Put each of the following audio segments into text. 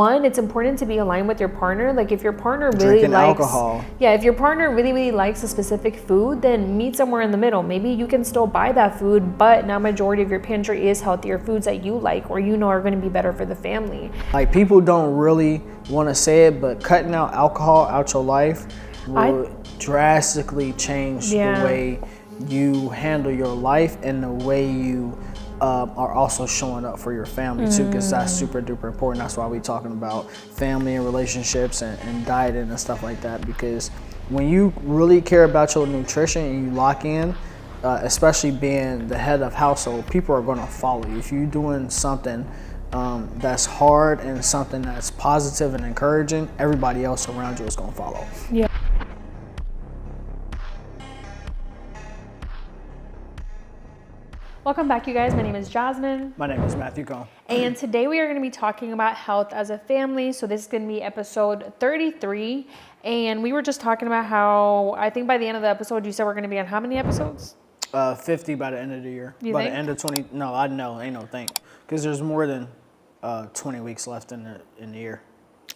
One, it's important to be aligned with your partner. Like if your partner really Drinking likes alcohol. Yeah, if your partner really likes a specific food, then meet somewhere in the middle. Maybe you can still buy that food, but now majority of your pantry is healthier foods that you like or are going to be better for the family. Like people don't really want to say it, but cutting out alcohol out your life will drastically change the way you handle your life and the way you are also showing up for your family too, because that's super duper important. That's why we're talking about family and relationships and dieting and stuff like that, because when you really care about your nutrition and you lock in, especially being the head of household, people are going to follow you. If you're doing something that's hard and something that's positive and encouraging, everybody else around you is going to follow. Yeah. Welcome back, you guys. My name is Jasmine. My name is Matthew Cohn. And today we are going to be talking about health as a family. So this is going to be episode 33. And we were just talking about how, I think by the end of the episode, you said we're going to be on how many episodes? 50 by the end of the year. You by think? the end of 20, no, I know, ain't no think. Because there's more than 20 weeks left in the year.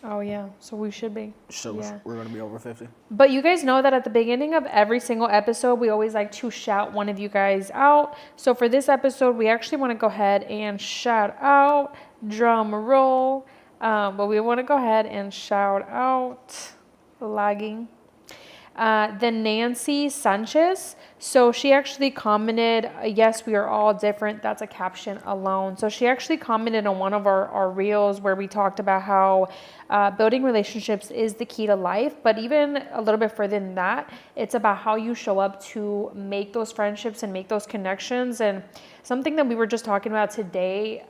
Oh, yeah. So we should be. So we're going to be over 50. But you guys know that at the beginning of every single episode, we always like to shout one of you guys out. So for this episode, we actually want to go ahead and shout out, drum roll. But we want to go ahead and shout out, lagging. Then Nancy Sanchez. So she actually commented, yes, we are all different. That's a caption alone. So she actually commented on one of our reels where we talked about how building relationships is the key to life. But even a little bit further than that, it's about how you show up to make those friendships and make those connections. And something that we were just talking about today,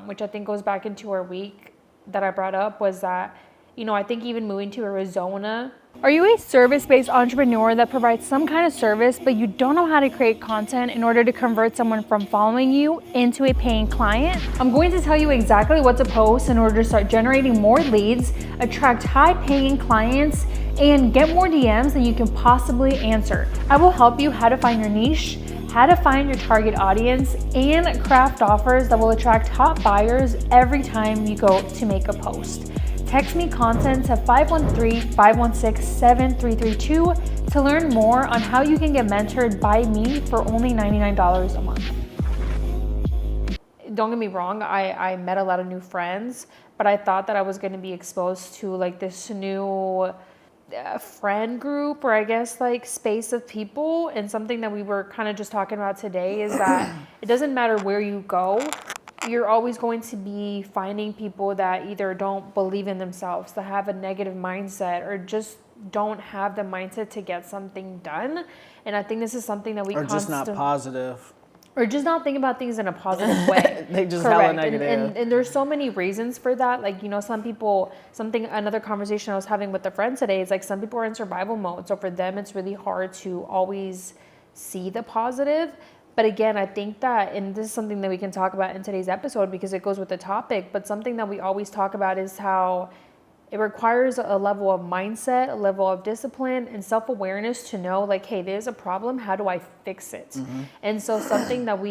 which I think goes back into our week that I brought up, was that, I think even moving to Arizona. Are you a service-based entrepreneur that provides some kind of service, but you don't know how to create content in order to convert someone from following you into a paying client? I'm going to tell you exactly what to post in order to start generating more leads, attract high-paying clients, and get more DMs than you can possibly answer. I will help you how to find your niche, how to find your target audience, and craft offers that will attract top buyers every time you go to make a post. Text me content to 513-516-7332 to learn more on how you can get mentored by me for only $99 a month. Don't get me wrong, I met a lot of new friends, but I thought that I was going to be exposed to like this new friend group, or I guess like space of people. And something that we were kind of just talking about today is that it doesn't matter where you go, you're always going to be finding people that either don't believe in themselves, that have a negative mindset, or just don't have the mindset to get something done. And I think this is something that we just not positive. Or just not think about things in a positive way. They just hella negative. And there's so many reasons for that. Like, some people, another conversation I was having with a friend today is like some people are in survival mode. So for them, it's really hard to always see the positive. But again, I think that, and this is something that we can talk about in today's episode because it goes with the topic, but something that we always talk about is how it requires a level of mindset, a level of discipline and self-awareness to know like, hey, there's a problem. How do I fix it? Mm-hmm. And so something that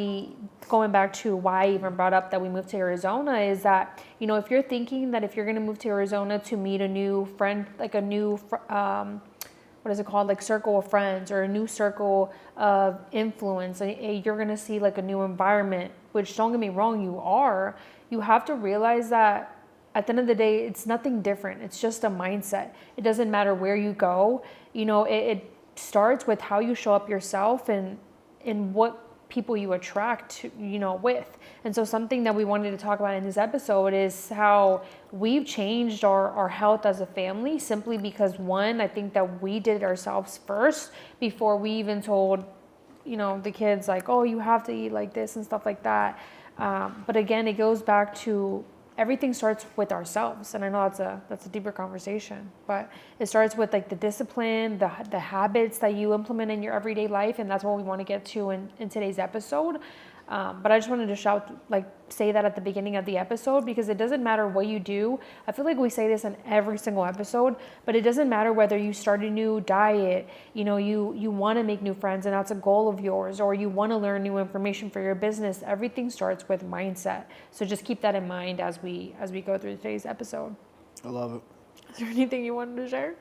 going back to why I even brought up that we moved to Arizona is that, if you're thinking that if you're going to move to Arizona to meet a new friend, like a new, what is it called? Like circle of friends or a new circle of influence. You're going to see like a new environment, which don't get me wrong, you have to realize that at the end of the day, it's nothing different. It's just a mindset. It doesn't matter where you go. It starts with how you show up yourself and what people you attract, with. And so something that we wanted to talk about in this episode is how we've changed our health as a family simply because, one, I think that we did it ourselves first before we even told, the kids like, oh, you have to eat like this and stuff like that. But again, it goes back to everything starts with ourselves. And I know that's a deeper conversation, but it starts with like the discipline, the habits that you implement in your everyday life. And that's what we want to get to in today's episode. But I just wanted to say that at the beginning of the episode, because it doesn't matter what you do. I feel like we say this in every single episode, but it doesn't matter whether you start a new diet, you know, you want to make new friends and that's a goal of yours, or you want to learn new information for your business. Everything starts with mindset. So just keep that in mind as we go through today's episode. I love it. Is there anything you wanted to share?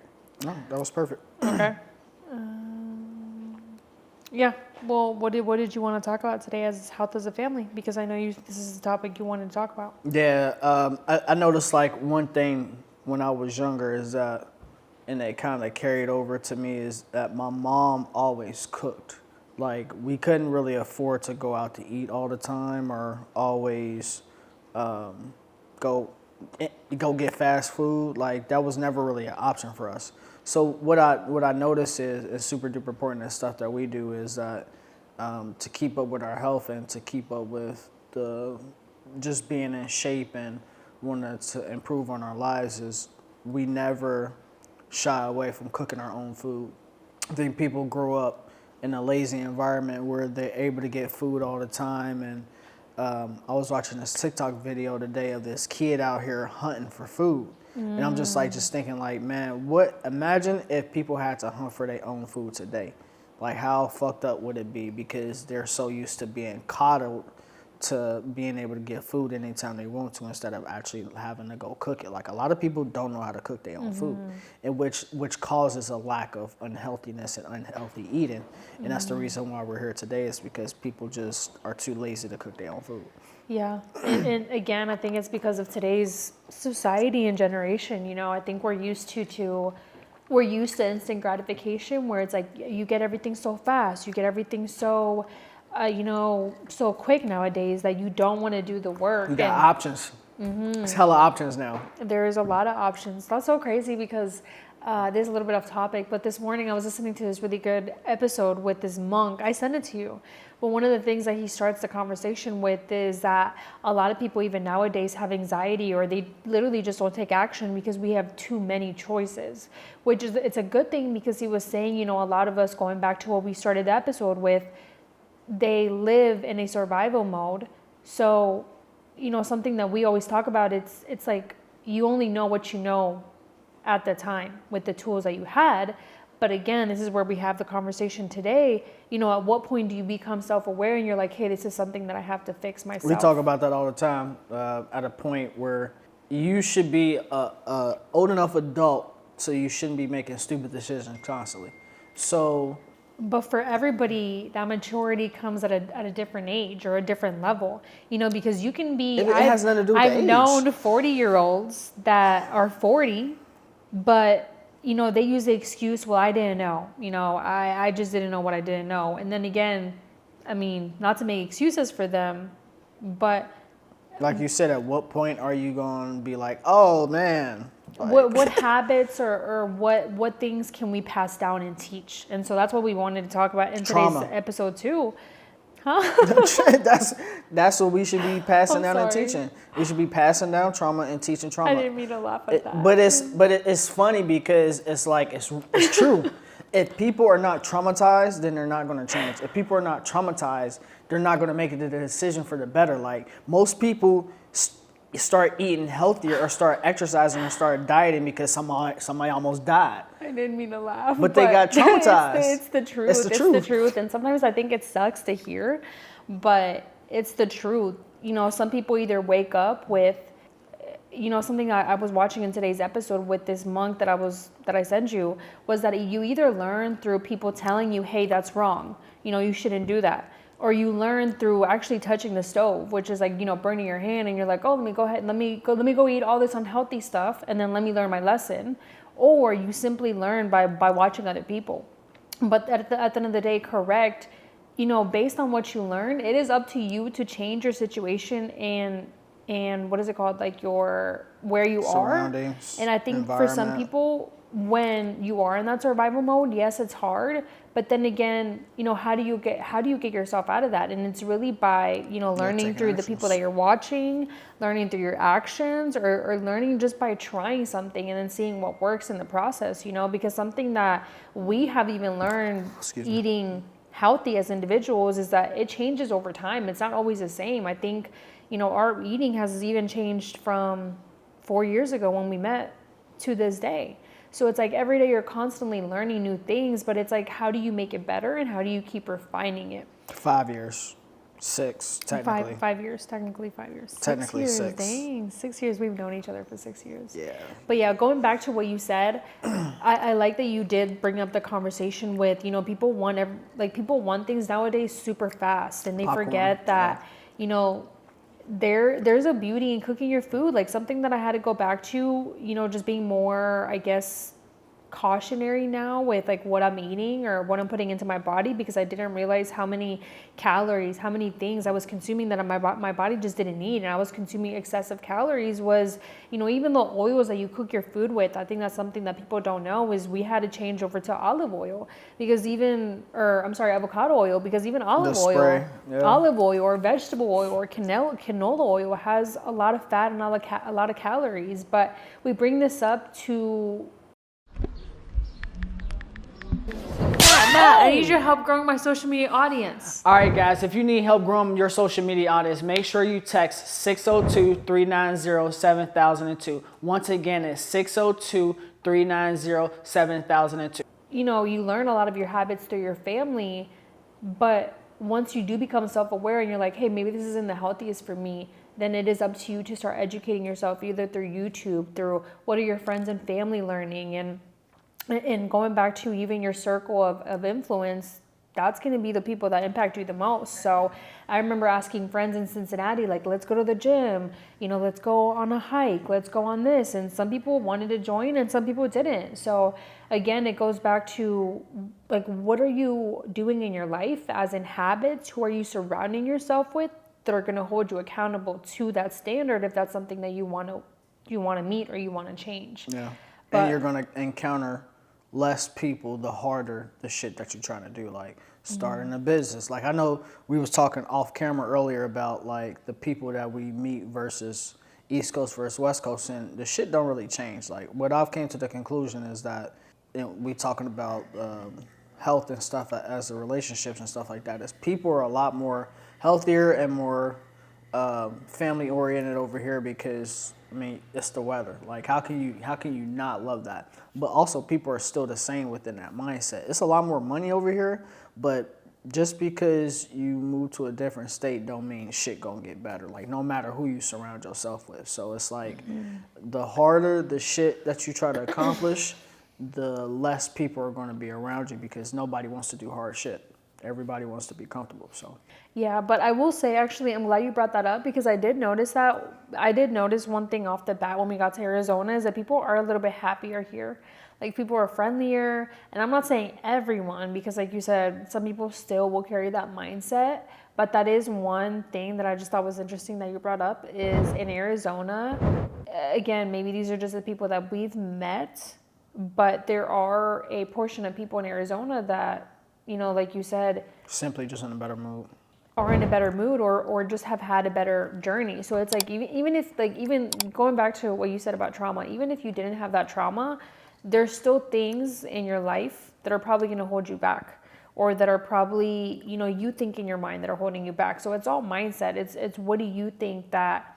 No, that was perfect. Okay. Yeah. Well, what did you want to talk about today as health as a family? Because I know this is the topic you wanted to talk about. Yeah. I noticed like one thing when I was younger is that, and it kind of carried over to me, is that my mom always cooked. Like we couldn't really afford to go out to eat all the time or always go get fast food. Like that was never really an option for us. So what I notice is super duper important, and stuff that we do is that to keep up with our health and to keep up with just being in shape and wanting to improve on our lives, is we never shy away from cooking our own food. I think people grow up in a lazy environment where they're able to get food all the time. And I was watching this TikTok video today of this kid out here hunting for food. And I'm just thinking like, man, imagine if people had to hunt for their own food today. Like how fucked up would it be? Because they're so used to being coddled to being able to get food anytime they want to, instead of actually having to go cook it. Like a lot of people don't know how to cook their own food, and which causes a lack of unhealthiness and unhealthy eating. And that's the reason why we're here today, is because people just are too lazy to cook their own food. Yeah. And again, I think it's because of today's society and generation. You know, I think we're used to instant gratification, where it's like you get everything so fast, you get everything so so quick nowadays that you don't want to do the work. You got options. It's hella options now. There is a lot of options. That's so crazy, because there's a little bit off topic, but this morning I was listening to this really good episode with this monk. I sent it to you. But one of the things that he starts the conversation with is that a lot of people even nowadays have anxiety, or they literally just don't take action because we have too many choices, it's a good thing, because he was saying, you know, a lot of us, going back to what we started the episode with, they live in a survival mode. So, you know, something that we always talk about, it's like you only know what you know at the time with the tools that you had. But again, this is where we have the conversation today. You know, at what point do you become self-aware and you're like, hey, this is something that I have to fix myself? We talk about that all the time, at a point where you should be a old enough adult, so you shouldn't be making stupid decisions constantly. So, but for everybody, that maturity comes at a different age or a different level, you know, because you can be, it has nothing to do with I've age. known 40-year-olds that are 40, but you know, they use the excuse, well, I didn't know, you know, I just didn't know what I didn't know. And then again, I mean, not to make excuses for them, but like you said, at what point are you going to be like, oh man, like, what habits or what things can we pass down and teach? And so that's what we wanted to talk about in today's episode too. That's what we should be passing down and teaching. We should be passing down trauma and teaching trauma. I didn't mean to laugh at that. But it's funny, because it's like it's true. If people are not traumatized, then they're not going to change. If people are not traumatized, they're not going to make the decision for the better. Like most people start eating healthier or start exercising or start dieting because somebody almost died. I didn't mean to laugh. But they got traumatized. It's the truth. It's the truth. And sometimes I think it sucks to hear, but it's the truth. You know, some people either wake up with, you know, something I was watching in today's episode with this monk that I sent you, was that you either learn through people telling you, hey, that's wrong. You know, you shouldn't do that. Or you learn through actually touching the stove, which is like, you know, burning your hand, and you're like, oh, let me go eat all this unhealthy stuff, and then let me learn my lesson. Or you simply learn by watching other people. But at the end of the day, correct, you know, based on what you learn, it is up to you to change your situation and what is it called, like where you are. And I think for some people, when you are in that survival mode, yes, it's hard, but then again, you know, how do you get yourself out of that? And it's really by, you know, learning through the people that you're watching, learning through your actions, or learning just by trying something and then seeing what works in the process, you know, because something that we have even learned eating healthy as individuals is that it changes over time. It's not always the same. I think, our eating has even changed from 4 years ago when we met to this day. So it's like every day you're constantly learning new things, but it's like, how do you make it better and how do you keep refining it? 5 years. 6, technically. 5 years, technically 5 years. Technically 6. Dang, 6 years. We've known each other for 6 years. Yeah. But yeah, going back to what you said, I like that you did bring up the conversation with, people want things nowadays super fast, and they forget that, there's a beauty in cooking your food. Like something that I had to go back to, just being more, I guess, cautionary now with like what I'm eating or what I'm putting into my body, because I didn't realize how many calories, how many things I was consuming that my body just didn't need, and I was consuming excessive calories. Was even the oils that you cook your food with, I think that's something that people don't know, is we had to change over to olive oil, because avocado oil, because even olive oil or vegetable oil or canola oil has a lot of fat and a lot of calories. But we bring this up to Matt, I need your help growing my social media audience. All right, guys, if you need help growing your social media audience, make sure you text 602-390-7002. Once again, it's 602-390-7002. You learn a lot of your habits through your family, but once you do become self-aware and you're like, hey, maybe this isn't the healthiest for me, then it is up to you to start educating yourself, either through YouTube, through what are your friends and family learning, and going back to even your circle of influence, that's going to be the people that impact you the most. So I remember asking friends in Cincinnati, like, let's go to the gym, let's go on a hike, let's go on this. And some people wanted to join and some people didn't. So again, it goes back to like, what are you doing in your life as in habits? Who are you surrounding yourself with that are going to hold you accountable to that standard, if that's something that you want to meet or you want to change? Yeah. And you're going to encounter less people the harder the shit that you're trying to do, like starting a business. Like I know we was talking off camera earlier about like the people that we meet versus East Coast versus West Coast, and the shit don't really change. Like what I've came to the conclusion is that we talking about health and stuff as the relationships and stuff like that, is people are a lot more healthier and more family oriented over here, because it's the weather. Like how can you not love that? But also people are still the same within that mindset. It's a lot more money over here, but just because you move to a different state don't mean shit gonna get better. Like no matter who you surround yourself with. So it's like the harder the shit that you try to accomplish, the less people are gonna be around you, because nobody wants to do hard shit. Everybody wants to be comfortable. So yeah, but I will say, actually, I'm glad you brought that up, because I did notice one thing off the bat when we got to Arizona, is that people are a little bit happier here. Like people are friendlier, and I'm not saying everyone, because like you said, some people still will carry that mindset. But that is one thing that I just thought was interesting that you brought up, is in Arizona, again, maybe these are just the people that we've met, but there are a portion of people in Arizona that, like you said, simply just in a better mood. Are in a better mood, or just have had a better journey. So it's like, even going back to what you said about trauma, even if you didn't have that trauma, there's still things in your life that are probably going to hold you back, or that are probably, you think in your mind that are holding you back. So it's all mindset. It's what do you think that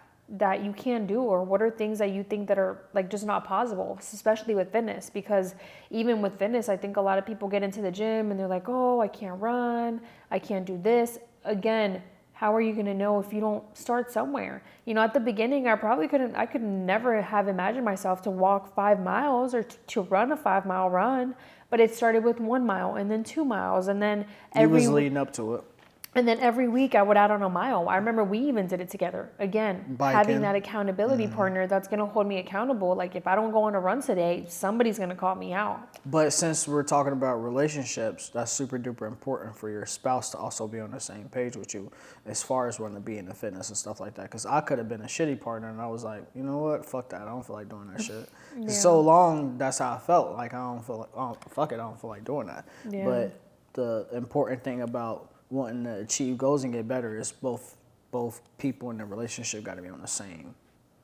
you can do, or what are things that you think that are like just not possible, especially with fitness. Because even with fitness, I think a lot of people get into the gym and they're like, oh, I can't run, I can't do this. Again, how are you going to know if you don't start somewhere? At the beginning, I could never have imagined myself to walk 5 miles or to run a 5-mile run, but it started with 1 mile and then 2 miles. And then you was leading up to it. And then every week I would add on a mile. I remember we even did it together. Again, having that accountability partner that's going to hold me accountable. Like if I don't go on a run today, somebody's going to call me out. But since we're talking about relationships, that's super duper important for your spouse to also be on the same page with you as far as wanting to be in the fitness and stuff like that. Because I could have been a shitty partner and I was like, you know what? Fuck that. I don't feel like doing that shit. Yeah. So long, that's how I felt. Like I don't feel like doing that. Yeah. But the important thing about wanting to achieve goals and get better is both people in the relationship got to be on the same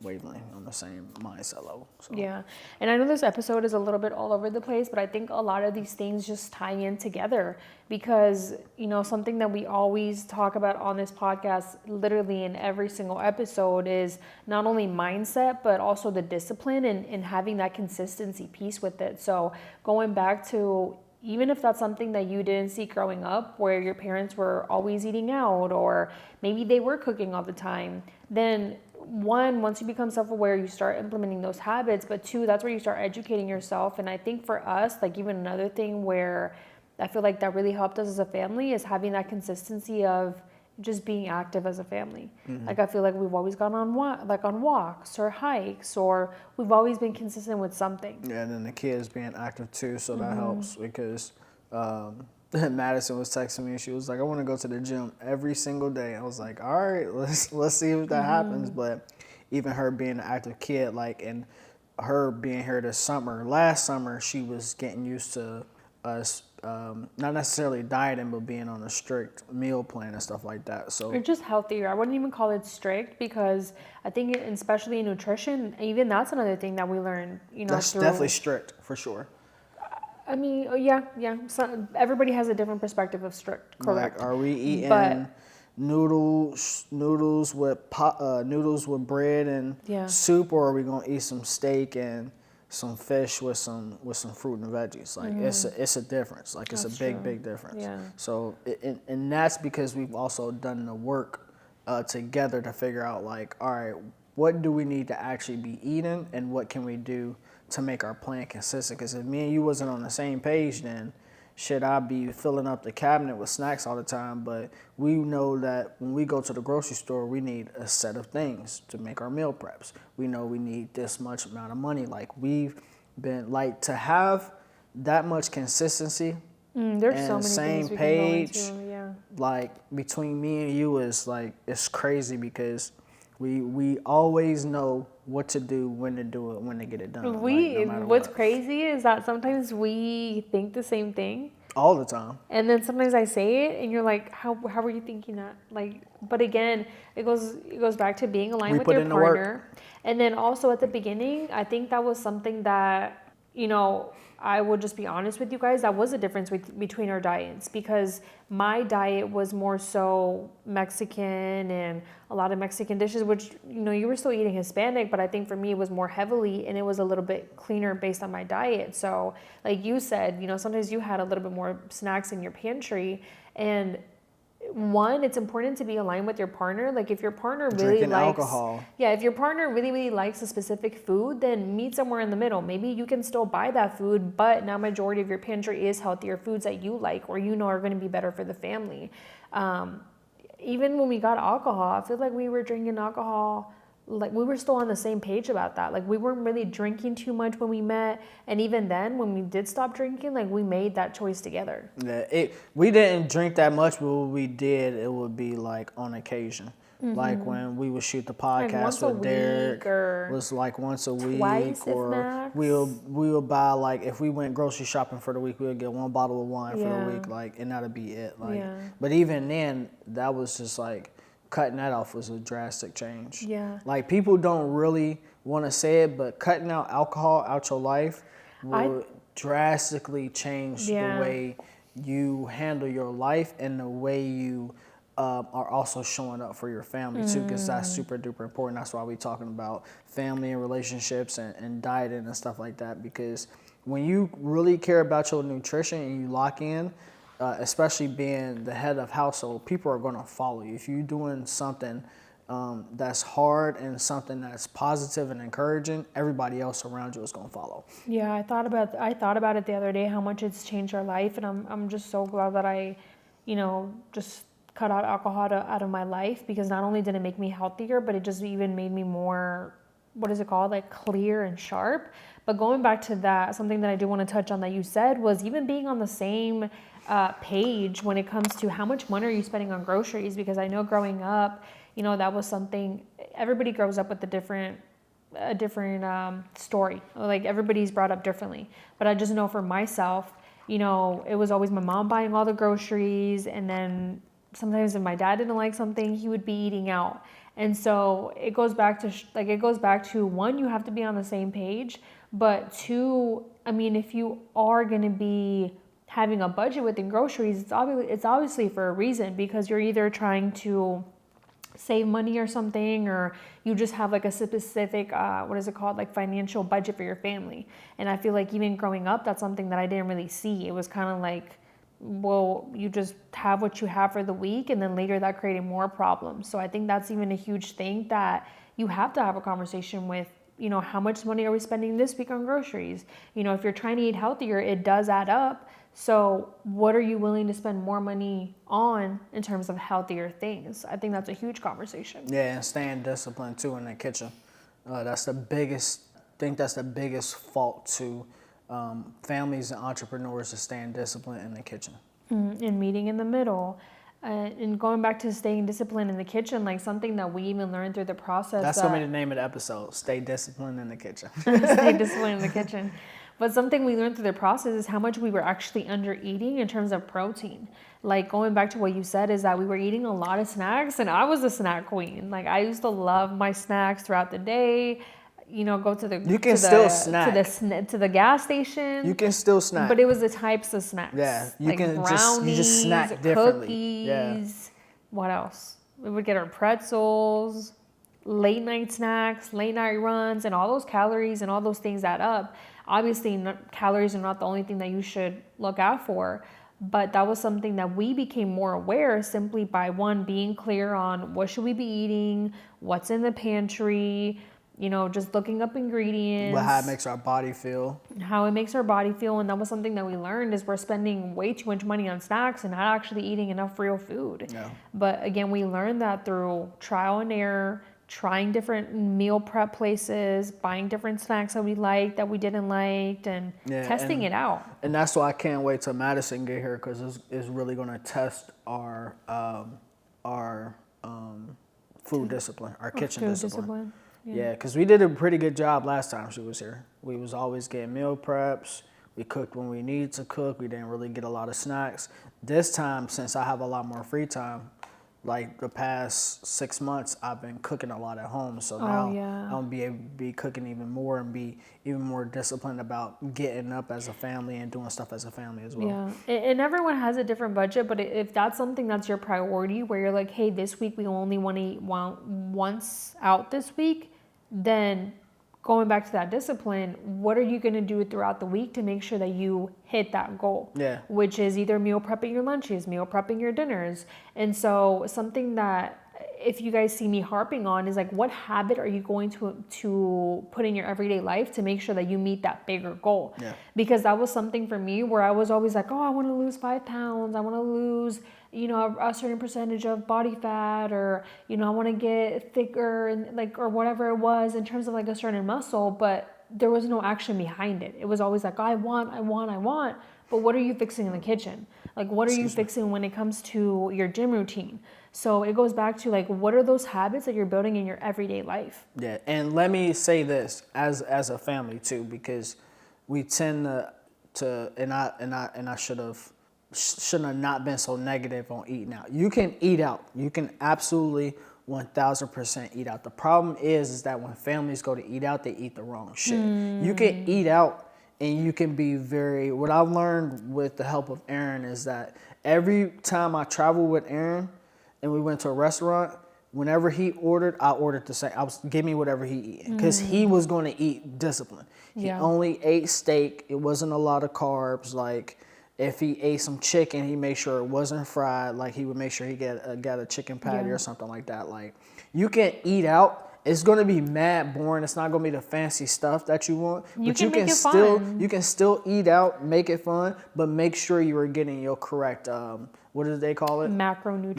wavelength, on the same mindset level. So. Yeah. And I know this episode is a little bit all over the place, but I think a lot of these things just tie in together because, something that we always talk about on this podcast, literally in every single episode, is not only mindset, but also the discipline and having that consistency piece with it. So going back to, even if that's something that you didn't see growing up, where your parents were always eating out, or maybe they were cooking all the time, then one, once you become self-aware, you start implementing those habits, but two, that's where you start educating yourself. And I think for us, like even another thing where I feel like that really helped us as a family is having that consistency of just being active as a family. Mm-hmm. Like I feel like we've always gone on walks or hikes, or we've always been consistent with something. Yeah, and then the kids being active too, so that helps because Madison was texting me and she was like, I want to go to the gym every single day. I was like, all right, let's see if that happens. But even her being an active kid, like, and her being here this summer, last summer, she was getting used to us not necessarily dieting, but being on a strict meal plan and stuff like that. So it's just healthier. I wouldn't even call it strict because I think, especially in nutrition, even that's another thing that we learn. That's definitely strict for sure. I mean, yeah. So everybody has a different perspective of strict. Correct. Like, are we eating noodles with bread and soup, or are we gonna eat some steak and some fish with some fruit and veggies? Like it's a difference. Like it's a big difference. Yeah. So and that's because we've also done the work together to figure out, like, all right, what do we need to actually be eating and what can we do to make our plan consistent? Because if me and you wasn't on the same page, then shit, I'd be filling up the cabinet with snacks all the time. But we know that when we go to the grocery store, we need a set of things to make our meal preps. We know we need this much amount of money. Like, we've been, like, to have that much consistency there's and so many same things we page, can go into, yeah. like, between me and you is, like, it's crazy because we always know what to do, when to do it, when to get it done. What's crazy is that sometimes we think the same thing all the time, and then sometimes I say it and you're like, how are you thinking that? Like, but again, it goes back to being aligned with your partner. And then also at the beginning, I think that was something that, I will just be honest with you guys, that was a difference between our diets, because my diet was more so Mexican and a lot of Mexican dishes, which, you were still eating Hispanic, but I think for me it was more heavily and it was a little bit cleaner based on my diet. So like you said, sometimes you had a little bit more snacks in your pantry, and one, it's important to be aligned with your partner. Like, if your partner really likes alcohol. Yeah, if your partner really likes a specific food, then meet somewhere in the middle. Maybe you can still buy that food, but now majority of your pantry is healthier foods that you like or are going to be better for the family. Even when we got alcohol, I feel like we were drinking alcohol, like we were still on the same page about that. Like, we weren't really drinking too much when we met, and even then when we did stop drinking, like, we made that choice together. Yeah, we didn't drink that much, but when we did, it would be like on occasion. Like when we would shoot the podcast with Derek, it was like once a week, or we'll buy, like, if we went grocery shopping for the week, we'll get one bottle of wine for the week, like, and that'll be it. Like, but even then, that was just like, cutting that off was a drastic change. Yeah. Like, people don't really want to say it, but cutting out alcohol out your life will drastically change the way you handle your life and the way you are also showing up for your family too, because that's super duper important. That's why we're talking about family and relationships and dieting and stuff like that, because when you really care about your nutrition and you lock in, especially being the head of household, people are going to follow you. If you're doing something that's hard and something that's positive and encouraging, everybody else around you is going to follow. Yeah, I thought about it the other day, how much it's changed our life, and I'm just so glad that I, just cut out alcohol out of my life, because not only did it make me healthier, but it just even made me more, what is it called, like, clear and sharp. But going back to that, something that I do want to touch on that you said was even being on the same page when it comes to how much money are you spending on groceries, because I know growing up, that was something, everybody grows up with a different story. Like, everybody's brought up differently. But I just know for myself, it was always my mom buying all the groceries, and then sometimes if my dad didn't like something, he would be eating out. And so it goes back to one, you have to be on the same page, but two, I mean, if you are going to be having a budget within groceries, it's obviously for a reason, because you're either trying to save money or something, or you just have like a specific what is it called, like financial budget for your family. And I feel like even growing up, that's something that I didn't really see. It was kind of like, well, you just have what you have for the week, and then later that created more problems. So I think that's even a huge thing that you have to have a conversation with, how much money are we spending this week on groceries? If you're trying to eat healthier, it does add up. So what are you willing to spend more money on in terms of healthier things? I think that's a huge conversation. Yeah, and staying disciplined too in the kitchen. That's the biggest fault to families and entrepreneurs, is staying disciplined in the kitchen. And meeting in the middle. And going back to staying disciplined in the kitchen, like something that we even learned through the process. That's going to be the name of the episode, Stay Disciplined in the Kitchen. Stay disciplined in the kitchen. But something we learned through the process is how much we were actually under eating in terms of protein. Like going back to what you said, is that we were eating a lot of snacks, and I was a snack queen. Like I used to love my snacks throughout the day. Go to the to the gas station. You can still snack, but it was the types of snacks. Yeah, you just snack differently. Cookies. Yeah. What else? We would get our pretzels, late night snacks, late night runs, and all those calories and all those things add up. Obviously, calories are not the only thing that you should look out for, but that was something that we became more aware simply by, one, being clear on what should we be eating, what's in the pantry. Just looking up ingredients. How it makes our body feel. And that was something that we learned, is we're spending way too much money on snacks and not actually eating enough real food. Yeah. But again, we learned that through trial and error, trying different meal prep places, buying different snacks that we liked, that we didn't like, and testing it out. And that's why I can't wait till Madison get here, because it's really going to test our food discipline, our kitchen discipline. Yeah, because we did a pretty good job last time she was here. We was always getting meal preps. We cooked when we needed to cook. We didn't really get a lot of snacks. This time, since I have a lot more free time, like the past 6 months, I've been cooking a lot at home. So now I'm going to be able to be cooking even more and be even more disciplined about getting up as a family and doing stuff as a family as well. Yeah, and everyone has a different budget, but if that's something that's your priority, where you're like, hey, this week we only want to eat once out this week, then going back to that discipline, what are you going to do throughout the week to make sure that you hit that goal? Yeah. Which is either meal prepping your lunches, meal prepping your dinners. And so something that, if you guys see me harping on, is like, what habit are you going to put in your everyday life to make sure that you meet that bigger goal? Yeah. Because that was something for me where I was always like, oh, I want to lose 5 pounds. I want to lose, a certain percentage of body fat, or, I want to get thicker, and or whatever it was in terms of like a certain muscle, but there was no action behind it. It was always like, I want. But what are you fixing in the kitchen? Like, what are you fixing when it comes to your gym routine? So it goes back to like, what are those habits that you're building in your everyday life? Yeah, and let me say this as a family too, because we tend to and I shouldn't have not been so negative on eating out. You can eat out. You can absolutely 1000% eat out. The problem is that when families go to eat out, they eat the wrong shit. You can eat out and you can be what I've learned with the help of Aaron is that every time I travel with Aaron and we went to a restaurant, whenever he ordered, I ordered the same. Give me whatever he eating, because he was going to eat discipline. He only ate steak. It wasn't a lot of carbs. Like, if he ate some chicken, he made sure it wasn't fried. Like, he would make sure he got a chicken patty or something like that. Like, you can eat out. It's going to be mad boring. It's not going to be the fancy stuff that you want. You can still eat out, make it fun, but make sure you are getting your correct, what do they call it? Macronutrients.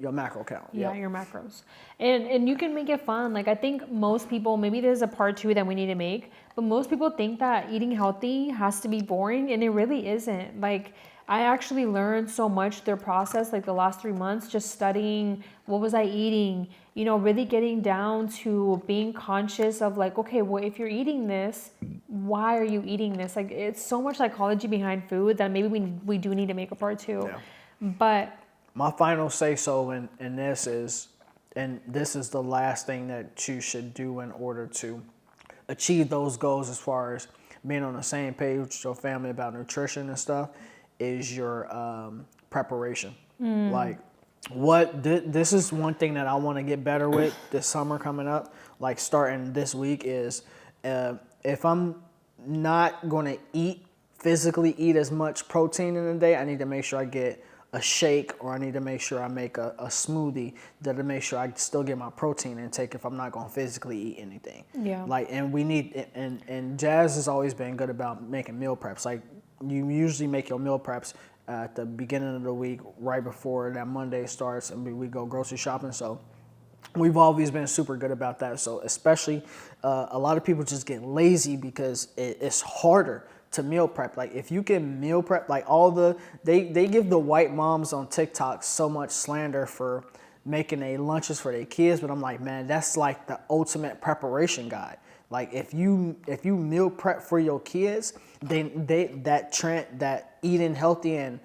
Your macro count. Yeah, your macros. And you can make it fun. Like, I think most people, maybe there's a part 2 that we need to make, but most people think that eating healthy has to be boring, and it really isn't. Like, I actually learned so much through the process, like the last 3 months, just studying what was I eating, really getting down to being conscious of like, okay, well, if you're eating this, why are you eating this? Like, it's so much psychology behind food that maybe we do need to make a part 2. Yeah. But my final say so in this is, and this is the last thing that you should do in order to achieve those goals as far as being on the same page with your family about nutrition and stuff, is your preparation. Like, this is one thing that I want to get better with this summer coming up, like starting this week, is if I'm not going to physically eat as much protein in a day, I need to make sure I get a shake, or I need to make sure I make a smoothie that'll make sure I still get my protein intake if I'm not going to physically eat anything. Yeah. Like, and we need, and Jazz has always been good about making meal preps. Like, you usually make your meal preps at the beginning of the week, right before that Monday starts, and we go grocery shopping. So we've always been super good about that. So especially a lot of people just get lazy because it's harder to meal prep. Like, if you can meal prep, like they give the white moms on TikTok so much slander for making lunches for their kids, but I'm like, man, that's like the ultimate preparation guide. Like, if you meal prep for your kids, then that eating healthy and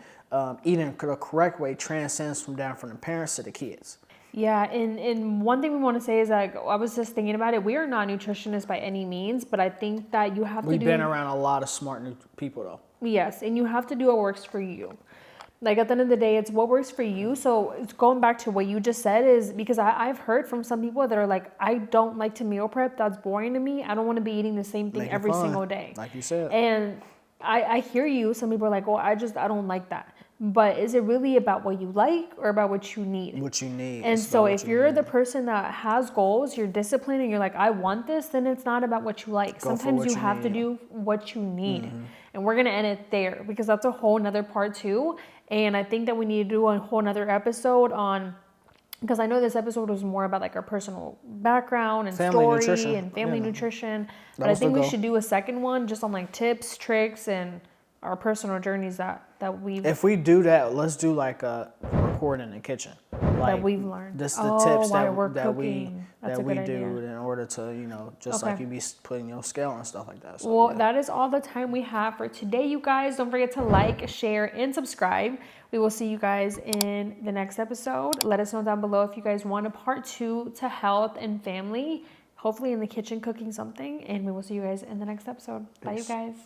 eating the correct way transcends from the parents to the kids. Yeah, and one thing we want to say is that I was just thinking about it. We are not nutritionists by any means, but I think that you have to We've been around a lot of smart people, though. Yes, and you have to do what works for you. Like, at the end of the day, it's what works for you. So it's going back to what you just said, is because I've heard from some people that are like, I don't like to meal prep. That's boring to me. I don't want to be eating the same thing every single day. Like you said. And I hear you. Some people are like, well, I don't like that. But is it really about what you like or about what you need? What you need. And so if you're the person that has goals, you're disciplined, and you're like, I want this, then it's not about what you like. Sometimes you have to do what you need. And we're going to end it there, because that's a whole nother part too. And I think that we need to do a whole nother episode on, because I know this episode was more about like our personal background and story and family nutrition. But I think we should do a second one just on like tips, tricks, and our personal journeys that we've... If we do that, let's do like a record in the kitchen. Like, that we've learned. Just the tips that we do in order to, just like you be putting your scale and stuff like that. So, well, that is all the time we have for today, you guys. Don't forget to like, share, and subscribe. We will see you guys in the next episode. Let us know down below if you guys want a part 2 to health and family, hopefully in the kitchen cooking something. And we will see you guys in the next episode. Peace. Bye, you guys.